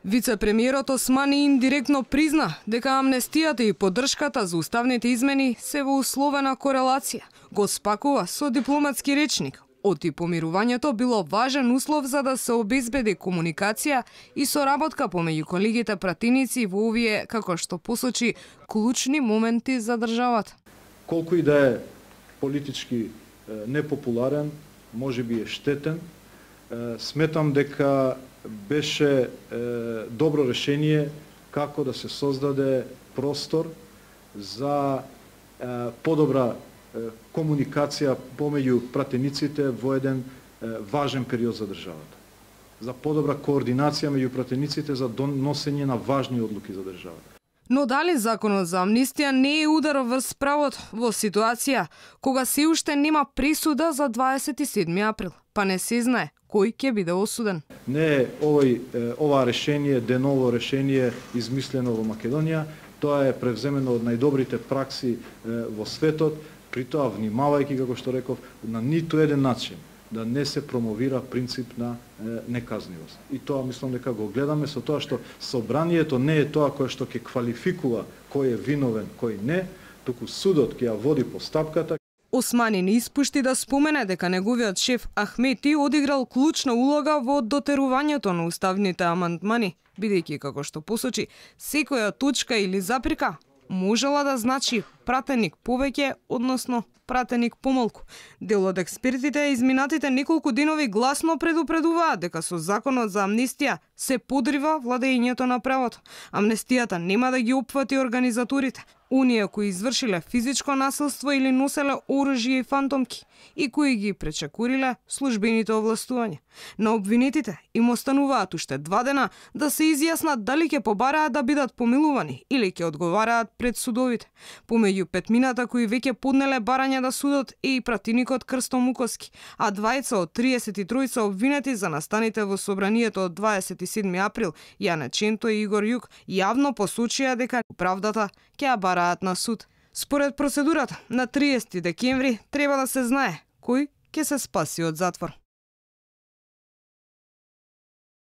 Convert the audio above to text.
Вице-премиерот Османи индиректно призна дека амнестијата и поддршката за уставните измени се во условена корелација. Го спакува со дипломатски речник. Оти помирувањето било важен услов за да се обезбеди комуникација и соработка помеѓу колегите пратеници во овие, како што посочи, клучни моменти за државата. Колку и да е политички непопуларен, можеби е штетен, сметам дека беше добро решение како да се создаде простор за подобра комуникација помеѓу пратениците во еден важен период за државата. За подобра координација меѓу пратениците за доносење на важни одлуки за државата. Но дали законот за амнистија не е удар врз правот во ситуација кога се уште нема присуда за 27 април, па не се знае кој ќе биде осуден? Не е ова решение, деново решение измислено во Македонија, тоа е превземено од најдобрите пракси во светот, при тоа внимавајќи, како што реков, на ниту еден начин да не се промовира принцип на неказнивост. И тоа мислам дека го гледаме со тоа што собранието не е тоа кое што ќе квалификува кој е виновен, кој не, туку судот ќе ја води постапката. Османи не испушти да спомене дека неговиот шеф Ахмети одиграл клучна улога во дотерувањето на уставните амандмани, бидејќи, како што посочи, секоја точка или запирка можела да значи пратеник повеќе, односно пратеник помалку. Дел од експертите изминатите неколку денови гласно предупредуваат дека со законот за амнестија се подрива владењето на правото. Амнестијата нема да ги опфати организаторите, оние кои извршиле физичко насилство или носеле оружје и фантомки и кои ги пречекуриле службените овластувања. На обвинетите им остануваат уште 2 дена да се изјаснат дали ќе побараат да бидат помилувани или ќе одговараат пред судовите. Помеѓу петмината кои веќе поднеле барање да судот е и пратеникот Крсто Муковски, а 2 од 33 обвинети за настаните во собранието од 27 април, Јане Ченто и Игор Јук, јавно посочија дека правдата ќе ја бараат на суд. Според процедурата, на 30 декември треба да се знае кој ќе се спаси од затвор.